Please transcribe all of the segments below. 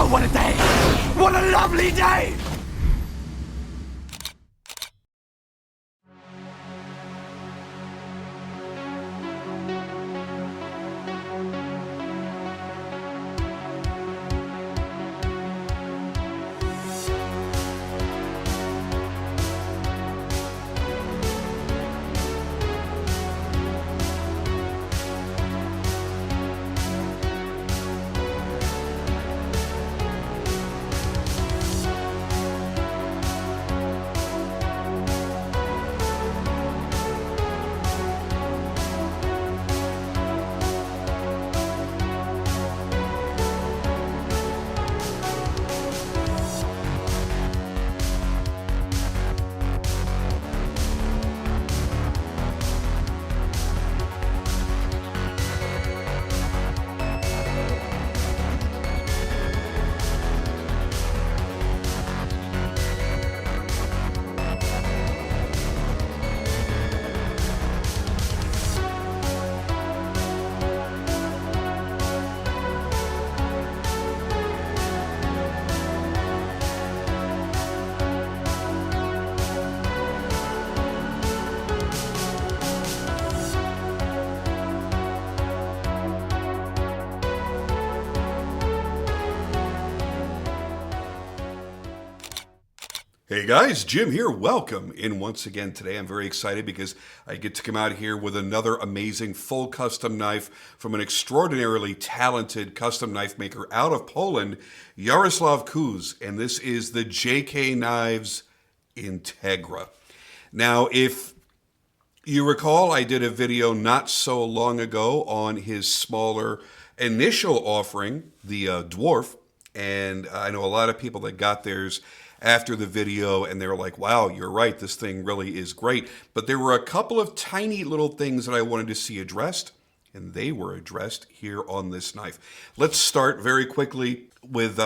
Oh, what a day! What a lovely day! Hey guys, Jim here. Welcome in once again today. I'm very excited because I get to come out here with another amazing full custom knife from an extraordinarily talented custom knife maker out of Poland, Jaroslav Kuz, and this is the JK Knives Integra. Now, if you recall, I did a video not so long ago on his smaller initial offering, the Dwarf, and I know a lot of people that got theirs after the video and they were like, wow, you're right, this thing really is great. But there were a couple of tiny little things that I wanted to see addressed, and they were addressed here on this knife. Let's start very quickly with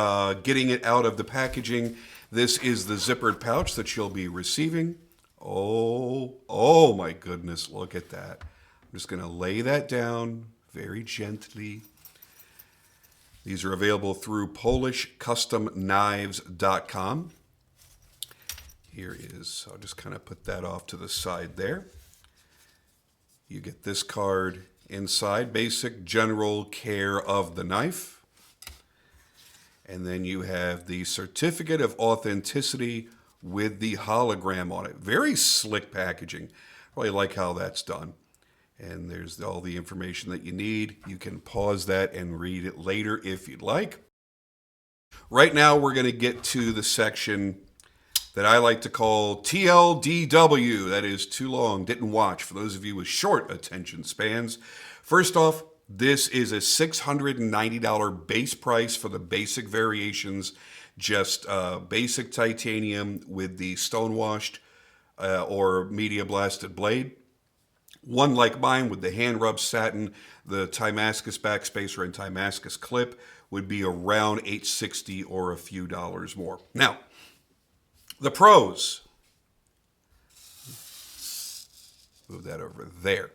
getting it out of the packaging. This is the zippered pouch that you'll be receiving. Oh my goodness, look at that. I'm just gonna lay that down very gently. These are available through PolishCustomKnives.com. Here is, I'll just kind of put that off to the side there. You get this card inside, basic general care of the knife. And then you have the certificate of authenticity with the hologram on it. Very slick packaging. Really like how that's done. And there's all the information that you need. You can pause that and read it later if you'd like. Right now, we're going to get to the section that I like to call TLDW. That is too long, didn't watch, for those of you with short attention spans. First off, this is a $690 base price for the basic variations, just basic titanium with the stonewashed or media blasted blade. One like mine with the hand rubbed satin, the Timascus backspacer and Timascus clip would be around $860 or a few dollars more. Now, the pros. Move that over there.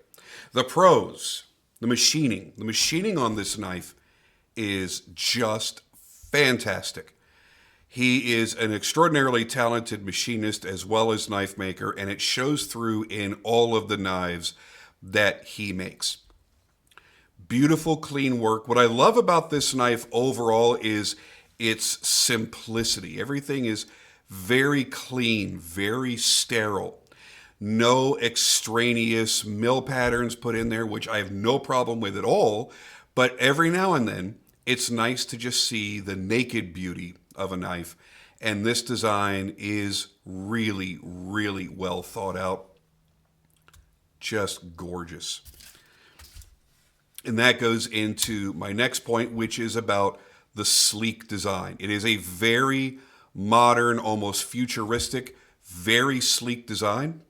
The pros, the machining. The machining on this knife is just fantastic. He is an extraordinarily talented machinist as well as knife maker, and it shows through in all of the knives that he makes. Beautiful, clean work. What I love about this knife overall is its simplicity. Everything is very clean, very sterile. No extraneous mill patterns put in there, which I have no problem with at all. But every now and then, it's nice to just see the naked beauty of a knife. And this design is really, really well thought out. Just gorgeous. And that goes into my next point, which is about the sleek design. It is a very modern, almost futuristic, very sleek design.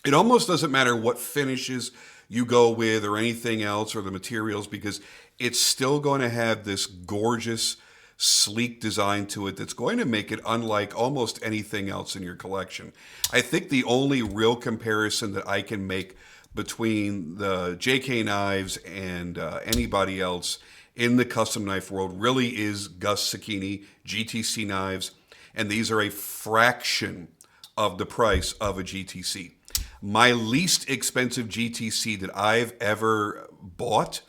It almost doesn't matter what finishes you go with or anything else or the materials, because it's still going to have this gorgeous, sleek design to it that's going to make it unlike almost anything else in your collection. I think the only real comparison that I can make between the JK Knives and anybody else in the custom knife world really is Gus Sacchini GTC knives, and these are a fraction of the price of a GTC. My least expensive GTC that I've ever bought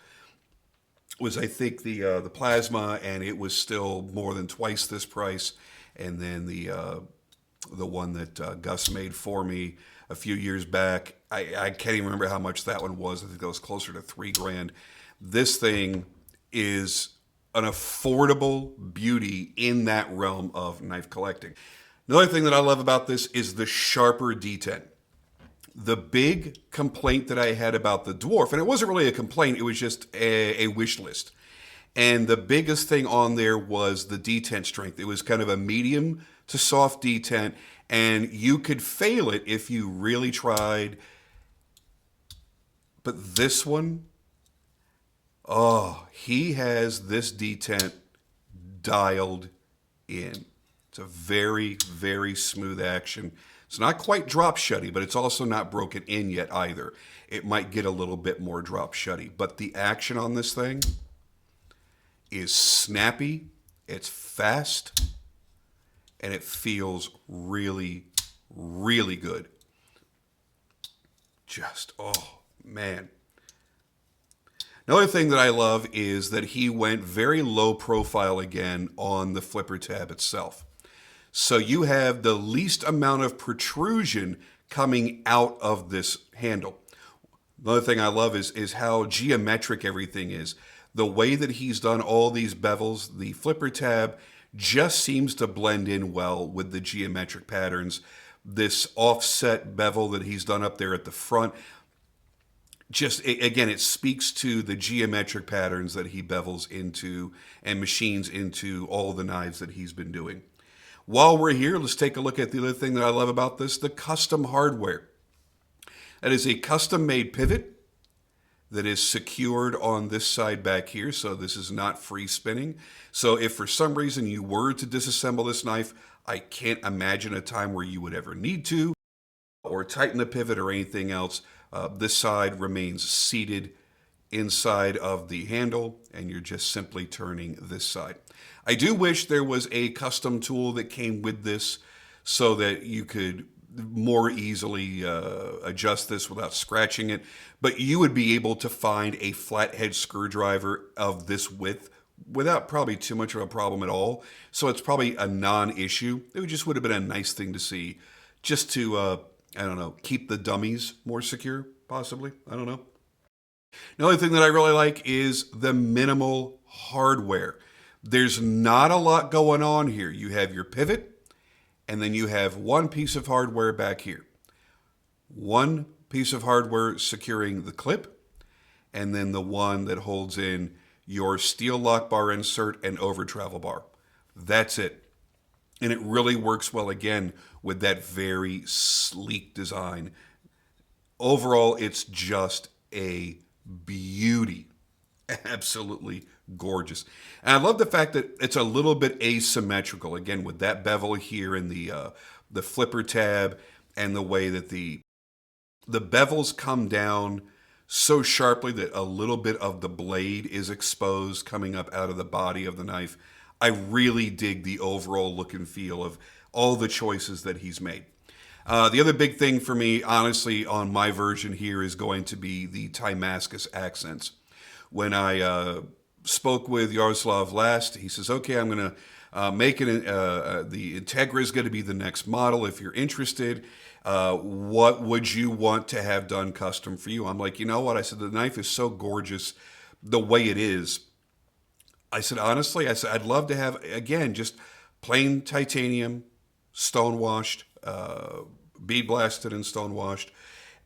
was, I think, the plasma, and it was still more than twice this price. And then the one that Gus made for me a few years back, I can't even remember how much that one was. I think that was closer to $3,000. This thing is an affordable beauty in that realm of knife collecting. Another thing that I love about this is the sharper detent. The big complaint that I had about the Dwarf, and it wasn't really a complaint, it was just a wish list. And the biggest thing on there was the detent strength. It was kind of a medium to soft detent, and you could fail it if you really tried. But this one, oh, he has this detent dialed in. It's a very, very smooth action. It's not quite drop shutty, but it's also not broken in yet either. It might get a little bit more drop shutty, but the action on this thing is snappy, it's fast, and it feels really, really good. Just, oh, man. Another thing that I love is that he went very low profile again on the flipper tab itself. So you have the least amount of protrusion coming out of this handle. Another thing I love is how geometric everything is. The way that he's done all these bevels, the flipper tab just seems to blend in well with the geometric patterns. This offset bevel that he's done up there at the front, just, again, it speaks to the geometric patterns that he bevels into and machines into all the knives that he's been doing. While we're here, let's take a look at the other thing that I love about this, the custom hardware. That is a custom-made pivot that is secured on this side back here, so this is not free spinning. So if for some reason you were to disassemble this knife, I can't imagine a time where you would ever need to, or tighten the pivot or anything else. This side remains seated inside of the handle, and you're just simply turning this side. I do wish there was a custom tool that came with this so that you could more easily adjust this without scratching it, but you would be able to find a flathead screwdriver of this width without probably too much of a problem at all. So it's probably a non-issue. It just would have been a nice thing to see, just to, I don't know, keep the dummies more secure, possibly. I don't know. Another thing that I really like is the minimal hardware. There's not a lot going on here. You have your pivot, and then you have one piece of hardware back here. One piece of hardware securing the clip, and then the one that holds in your steel lock bar insert and over travel bar. That's it. And it really works well, again, with that very sleek design. Overall, it's just a beauty. Absolutely gorgeous. And I love the fact that it's a little bit asymmetrical, again, with that bevel here and the flipper tab, and the way that the bevels come down so sharply that a little bit of the blade is exposed coming up out of the body of the knife. I really dig the overall look and feel of all the choices that he's made. The other big thing for me, honestly, on my version here is going to be the Timascus accents. When I spoke with Yaroslav last, he says, okay, I'm going to make it, the Integra is going to be the next model. If you're interested, what would you want to have done custom for you? I'm like, you know what? I said, the knife is so gorgeous the way it is. I said, honestly, I'd love to have, again, just plain titanium, stone washed, bead blasted and stone washed,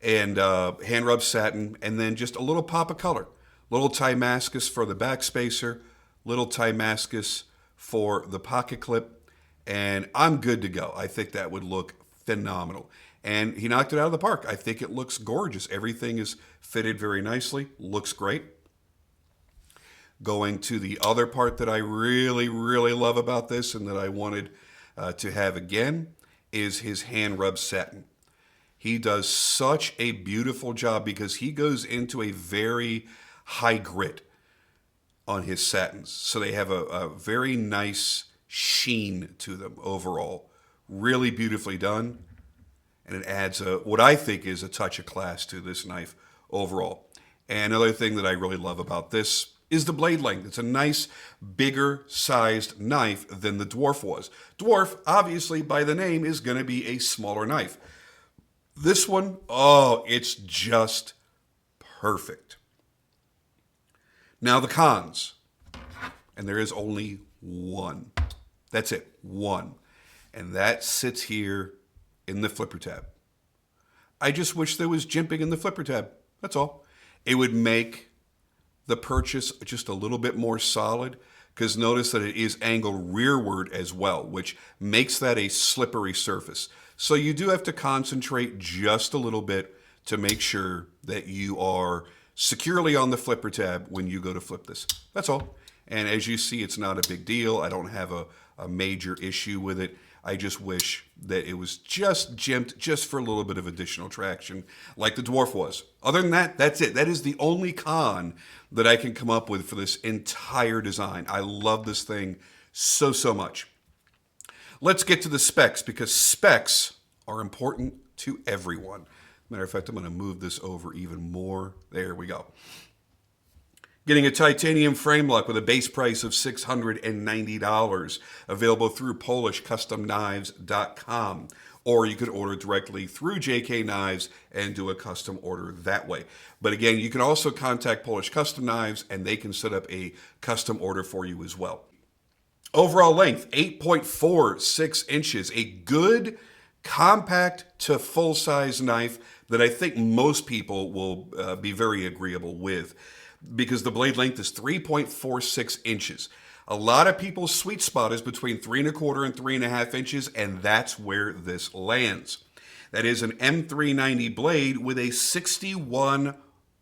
and hand rubbed satin, and then just a little pop of color. Little Timascus for the back spacer, little Timascus for the pocket clip, and I'm good to go. I think that would look phenomenal. And he knocked it out of the park. I think it looks gorgeous. Everything is fitted very nicely, looks great. Going to the other part that I really, really love about this and that I wanted to have again is his hand rub satin. He does such a beautiful job because he goes into a very high grit. on his satins. So they have a very nice sheen to them overall. Really beautifully done. And it adds what I think is a touch of class to this knife overall. And another thing that I really love about this is the blade length. It's a nice, bigger sized knife than the Dwarf was. Dwarf, obviously, by the name, is going to be a smaller knife. This one, oh, it's just perfect. Now the cons, and there is only one. That's it, one. And that sits here in the flipper tab. I just wish there was jimping in the flipper tab. That's all. It would make the purchase just a little bit more solid, because notice that it is angled rearward as well, which makes that a slippery surface. So you do have to concentrate just a little bit to make sure that you are securely on the flipper tab when you go to flip this. That's all. And as you see, it's not a big deal. I don't have a major issue with it. I just wish that it was just jimped just for a little bit of additional traction like the Dwarf was. Other than that, that's it. That is the only con that I can come up with for this entire design. I love this thing so, so much. Let's get to the specs, because specs are important to everyone. Matter of fact, I'm going to move this over even more. There we go. Getting a titanium frame lock with a base price of $690, available through PolishCustomKnives.com. Or you could order directly through JK Knives and do a custom order that way. But again, you can also contact Polish Custom Knives and they can set up a custom order for you as well. Overall length, 8.46 inches. A good, compact to full-size knife that I think most people will be very agreeable with, because the blade length is 3.46 inches. A lot of people's sweet spot is between 3.25 and 3.5 inches, and that's where this lands. That is an M390 blade with a 61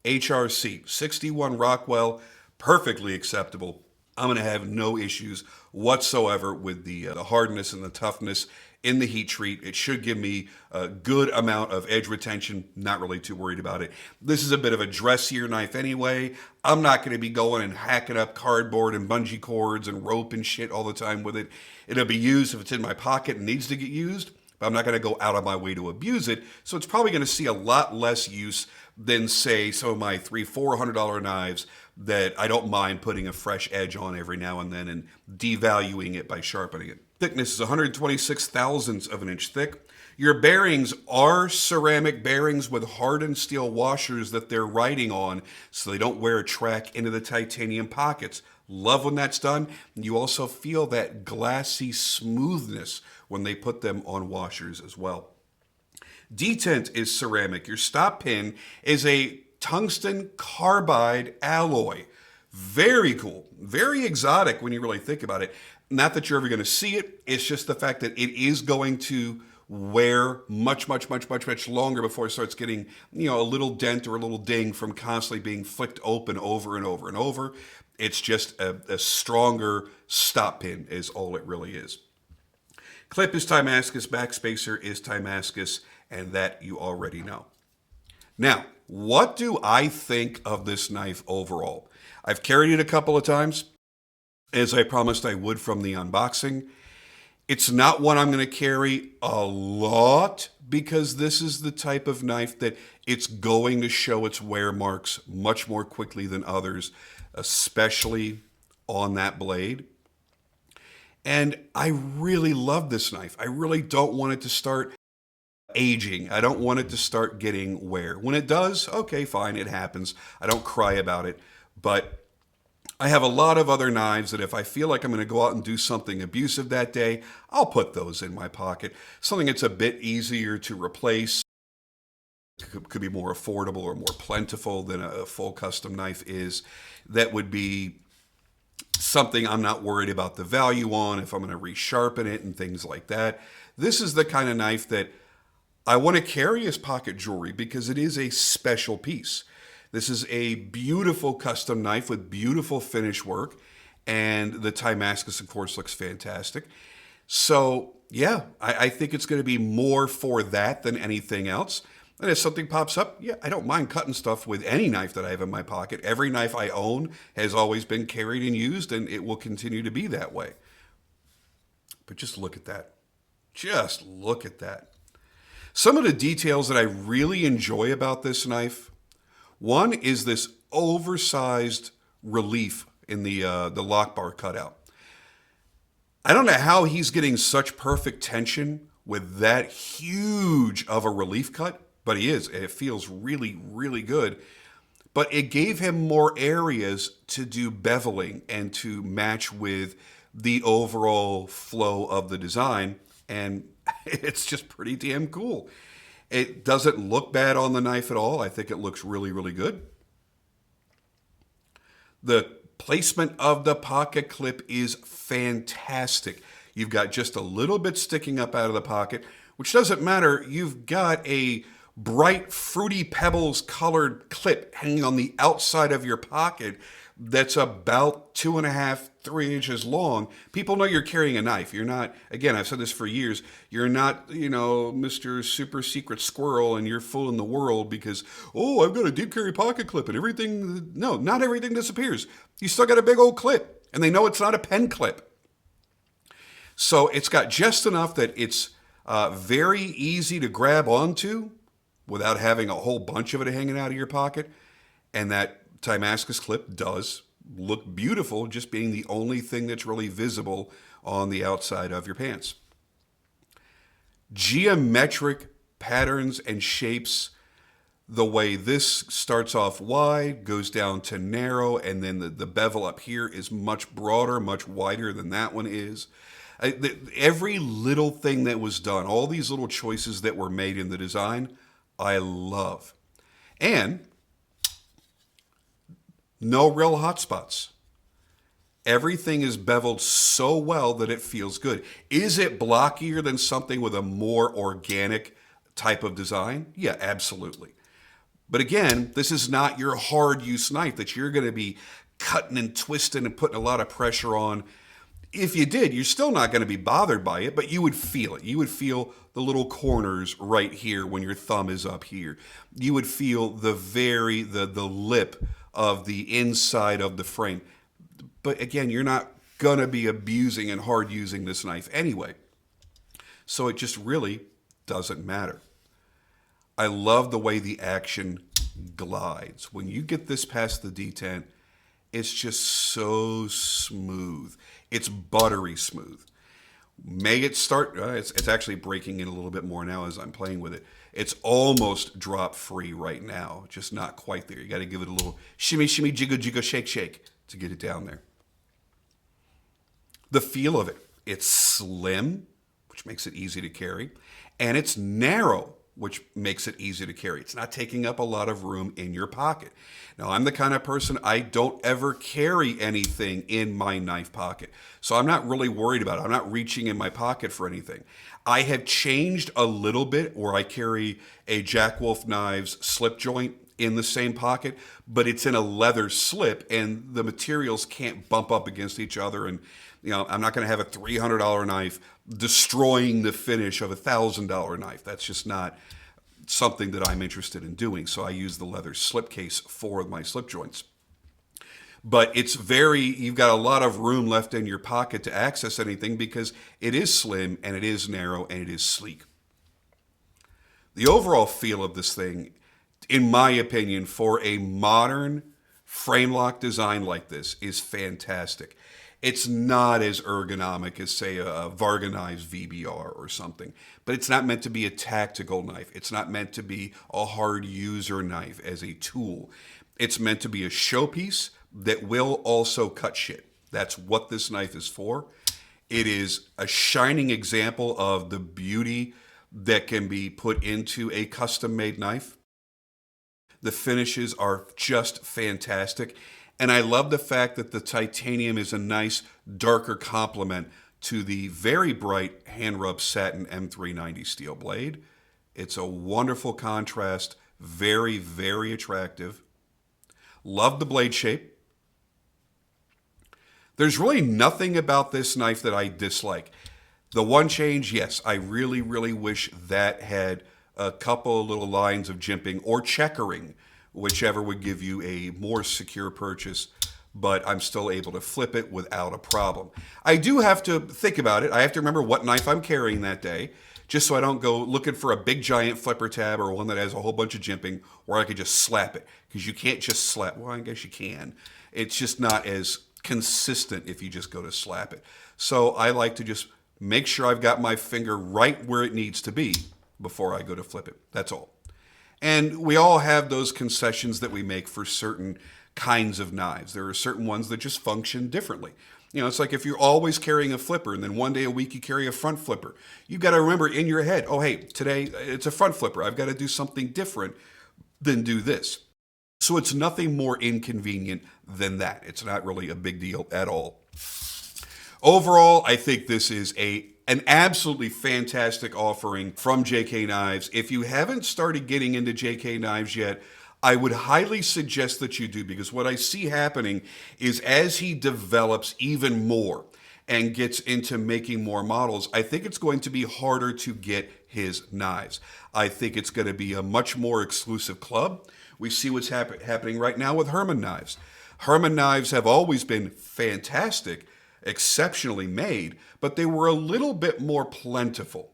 HRC, 61 Rockwell, perfectly acceptable. I'm going to have no issues whatsoever with the hardness and the toughness in the heat treat. It should give me a good amount of edge retention. Not really too worried about it. This is a bit of a dressier knife anyway. I'm not going to be going and hacking up cardboard and bungee cords and rope and shit all the time with it. It'll be used if it's in my pocket and needs to get used, but I'm not going to go out of my way to abuse it. So it's probably going to see a lot less use than, say, some of my $300-400 knives that I don't mind putting a fresh edge on every now and then and devaluing it by sharpening it. Thickness is 126 thousandths of an inch thick. Your bearings are ceramic bearings with hardened steel washers that they're writing on so they don't wear a track into the titanium pockets. Love when that's done. You also feel that glassy smoothness when they put them on washers as well. Detent is ceramic. Your stop pin is a tungsten carbide alloy. Very cool. Very exotic when you really think about it. Not that you're ever going to see it. It's just the fact that it is going to wear much longer before it starts getting, a little dent or a little ding from constantly being flicked open over and over and over. It's just a stronger stop pin is all it really is. Clip is Timascus, backspacer is Timascus, and that you already know. Now, what do I think of this knife overall? I've carried it a couple of times, as I promised I would from the unboxing. It's not one I'm going to carry a lot, because this is the type of knife that it's going to show its wear marks much more quickly than others, especially on that blade. And I really love this knife. I really don't want it to start aging. I don't want it to start getting wear. When it does, okay, fine, it happens. I don't cry about it. But I have a lot of other knives that if I feel like I'm going to go out and do something abusive that day, I'll put those in my pocket. Something that's a bit easier to replace, could be more affordable or more plentiful than a full custom knife is. That would be something I'm not worried about the value on, if I'm going to resharpen it and things like that. This is the kind of knife that I want to carry as pocket jewelry because it is a special piece. This is a beautiful custom knife with beautiful finish work, and the Timascus, of course, looks fantastic. So, yeah, I think it's going to be more for that than anything else. And if something pops up, yeah, I don't mind cutting stuff with any knife that I have in my pocket. Every knife I own has always been carried and used, and it will continue to be that way. But just look at that. Just look at that. Some of the details that I really enjoy about this knife, one is this oversized relief in the lock bar cutout. I don't know how he's getting such perfect tension with that huge of a relief cut, but he is. It feels really, really good. But it gave him more areas to do beveling and to match with the overall flow of the design. And it's just pretty damn cool. It doesn't look bad on the knife at all. I think it looks really, really good. The placement of the pocket clip is fantastic. You've got just a little bit sticking up out of the pocket, which doesn't matter. You've got a bright Fruity Pebbles colored clip hanging on the outside of your pocket that's about 2.5, 3 inches long. People know you're carrying a knife. You're not, again, I've said this for years, you're not, Mr. Super Secret Squirrel and you're fooling the world because, oh, I've got a deep carry pocket clip and everything. No, not everything disappears. You still got a big old clip, and they know it's not a pen clip. So it's got just enough that it's very easy to grab onto without having a whole bunch of it hanging out of your pocket. And that Damascus clip does look beautiful, just being the only thing that's really visible on the outside of your pants. Geometric patterns and shapes, the way this starts off wide, goes down to narrow, and then the bevel up here is much broader, much wider than that one is. Every little thing that was done, all these little choices that were made in the design, I love. And no real hot spots. Everything is beveled so well that it feels good. Is it blockier than something with a more organic type of design? Yeah, absolutely. But again, this is not your hard use knife that you're going to be cutting and twisting and putting a lot of pressure on. If you did, you're still not going to be bothered by it, but you would feel it. You would feel the little corners right here when your thumb is up here. You would feel the lip of the inside of the frame. But again, you're not going to be abusing and hard using this knife anyway. So it just really doesn't matter. I love the way the action glides. When you get this past the detent, it's just so smooth. It's buttery smooth. May it start, it's actually breaking in a little bit more now as I'm playing with it. It's almost drop free right now, just not quite there. You got to give it a little shimmy, shimmy, jiggle, jiggle, shake, shake to get it down there. The feel of it, it's slim, which makes it easy to carry, and it's narrow, which makes it easy to carry. It's not taking up a lot of room in your pocket. Now, I'm the kind of person, I don't ever carry anything in my knife pocket. So I'm not really worried about it. I'm not reaching in my pocket for anything. I have changed a little bit where I carry a Jack Wolf Knives slip joint in the same pocket, but it's in a leather slip and the materials can't bump up against each other. And, I'm not going to have a $300 knife destroying the finish of a $1,000 knife. That's just not something that I'm interested in doing. So I use the leather slip case for my slip joints. But you've got a lot of room left in your pocket to access anything because it is slim and it is narrow and it is sleek. The overall feel of this thing, in my opinion, for a modern frame lock design like this is fantastic. It's not as ergonomic as, say, a Varganives VBR or something, but it's not meant to be a tactical knife. It's not meant to be a hard user knife as a tool. It's meant to be a showpiece that will also cut shit. That's what this knife is for. It is a shining example of the beauty that can be put into a custom-made knife. The finishes are just fantastic. And I love the fact that the titanium is a nice, darker complement to the very bright hand-rubbed satin M390 steel blade. It's a wonderful contrast, very, very attractive. Love the blade shape. There's really nothing about this knife that I dislike. The one change, yes, I really, really wish that had a couple of little lines of jimping or checkering, whichever would give you a more secure purchase, but I'm still able to flip it without a problem. I do have to think about it. I have to remember what knife I'm carrying that day, just so I don't go looking for a big giant flipper tab or one that has a whole bunch of jimping where I could just slap it. Because you can't just slap. Well, I guess you can. It's just not as consistent if you just go to slap it. So I like to just make sure I've got my finger right where it needs to be before I go to flip it. That's all. And we all have those concessions that we make for certain kinds of knives. There are certain ones that just function differently. You know, it's like if you're always carrying a flipper and then one day a week you carry a front flipper. You've got to remember in your head, oh, hey, today it's a front flipper. I've got to do something different than do this. So it's nothing more inconvenient than that. It's not really a big deal at all. Overall, I think this is an absolutely fantastic offering from JK Knives. If you haven't started getting into JK Knives yet, I would highly suggest that you do, because what I see happening is as he develops even more and gets into making more models, I think it's going to be harder to get his knives. I think it's going to be a much more exclusive club. We see what's happening right now with Herman knives. Herman knives have always been fantastic, exceptionally made, but they were a little bit more plentiful.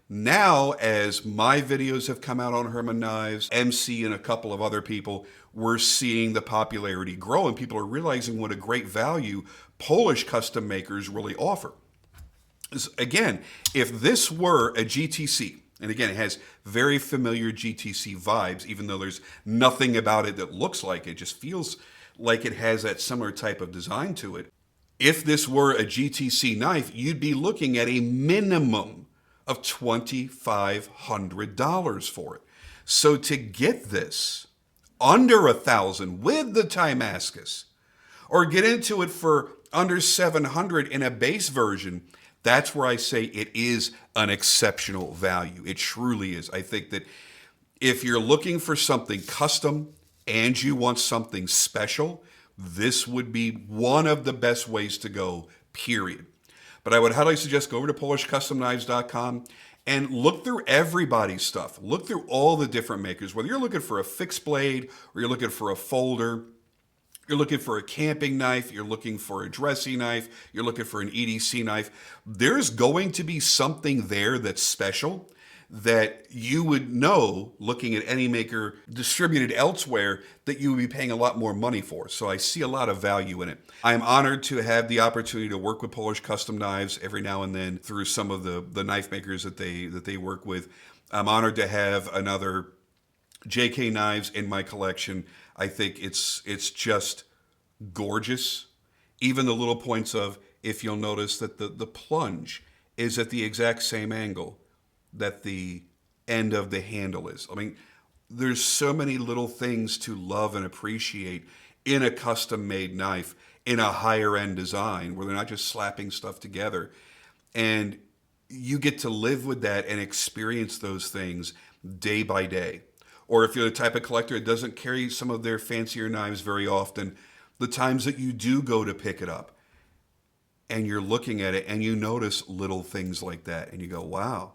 Now, as my videos have come out on Herman knives, MC and a couple of other people, we're seeing the popularity grow and people are realizing what a great value Polish custom makers really offer. Again, if this were a GTC, and again, it has very familiar GTC vibes, even though there's nothing about it that looks like it, just feels like it has that similar type of design to it. If this were a GTC knife, you'd be looking at a minimum of $2,500 for it. So to get this under $1,000 with the Timascus, or get into it for under $700 in a base version, that's where I say it is an exceptional value. It truly is. I think that if you're looking for something custom and you want something special, this would be one of the best ways to go, period. But I would highly suggest go over to PolishCustomKnives.com and look through everybody's stuff. Look through all the different makers, whether you're looking for a fixed blade or you're looking for a folder, you're looking for a camping knife, you're looking for a dressing knife, you're looking for an EDC knife. There's going to be something there that's special that you would know, looking at any maker distributed elsewhere, that you would be paying a lot more money for. So I see a lot of value in it. I'm honored to have the opportunity to work with Polish Custom Knives every now and then through some of the knife makers that they work with. I'm honored to have another JK Knives in my collection. I think it's just gorgeous. Even the little points of, if you'll notice that the plunge is at the exact same angle that the end of the handle is. I mean, there's so many little things to love and appreciate in a custom made knife in a higher end design where they're not just slapping stuff together. And you get to live with that and experience those things day by day. Or if you're the type of collector that doesn't carry some of their fancier knives very often, the times that you do go to pick it up and you're looking at it and you notice little things like that and you go, wow,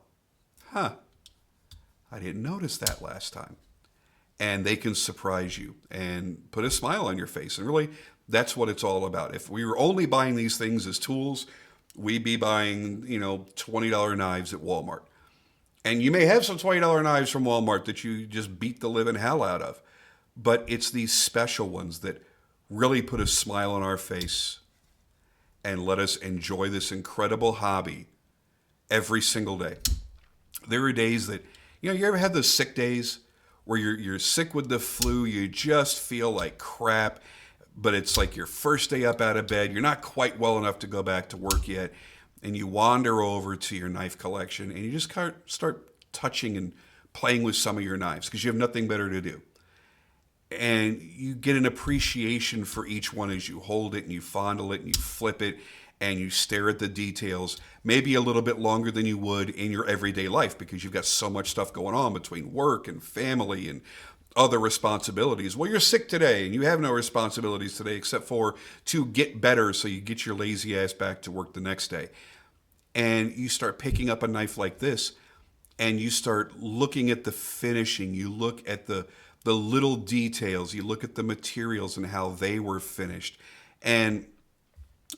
I didn't notice that last time. And they can surprise you and put a smile on your face. And really, that's what it's all about. If we were only buying these things as tools, we'd be buying, $20 knives at Walmart. And you may have some $20 knives from Walmart that you just beat the living hell out of. But it's these special ones that really put a smile on our face and let us enjoy this incredible hobby every single day. There are days that, you ever have those sick days where you're sick with the flu, you just feel like crap, but it's like your first day up out of bed, you're not quite well enough to go back to work yet, and you wander over to your knife collection and you just start touching and playing with some of your knives because you have nothing better to do. And you get an appreciation for each one as you hold it and you fondle it and you flip it and you stare at the details, maybe a little bit longer than you would in your everyday life because you've got so much stuff going on between work and family and other responsibilities. Well, you're sick today and you have no responsibilities today except for to get better so you get your lazy ass back to work the next day. And you start picking up a knife like this and you start looking at the finishing, you look at the little details, you look at the materials and how they were finished, and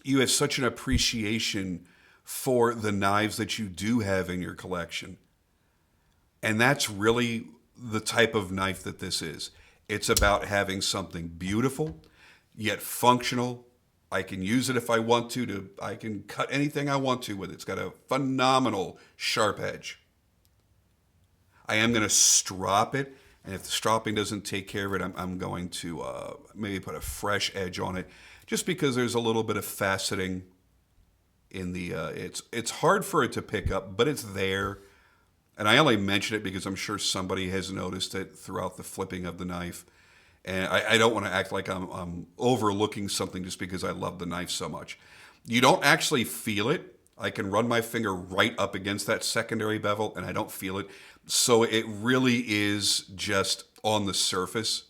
you have such an appreciation for the knives that you do have in your collection. And that's really the type of knife that this is. It's about having something beautiful, yet functional. I can use it if I want to I can cut anything I want to with it. It's got a phenomenal sharp edge. I am going to strop it, and if the stropping doesn't take care of it, I'm going to maybe put a fresh edge on it, just because there's a little bit of faceting in the. It's hard for it to pick up, but it's there, and I only mention it because I'm sure somebody has noticed it throughout the flipping of the knife, and I don't want to act like I'm overlooking something just because I love the knife so much. You don't actually feel it. I can run my finger right up against that secondary bevel, and I don't feel it. So it really is just on the surface.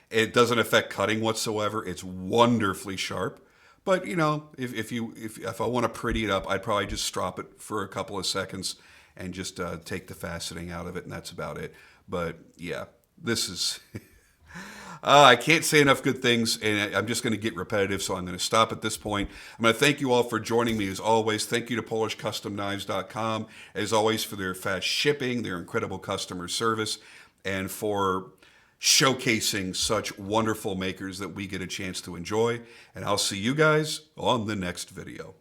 It doesn't affect cutting whatsoever. It's wonderfully sharp. But you know, if I want to pretty it up, I'd probably just strop it for a couple of seconds and just take the faceting out of it, and that's about it. But yeah, this is. I can't say enough good things, and I'm just going to get repetitive, so I'm going to stop at this point. I'm going to thank you all for joining me as always. Thank you to PolishCustomKnives.com, as always, for their fast shipping, their incredible customer service, and for showcasing such wonderful makers that we get a chance to enjoy. And I'll see you guys on the next video.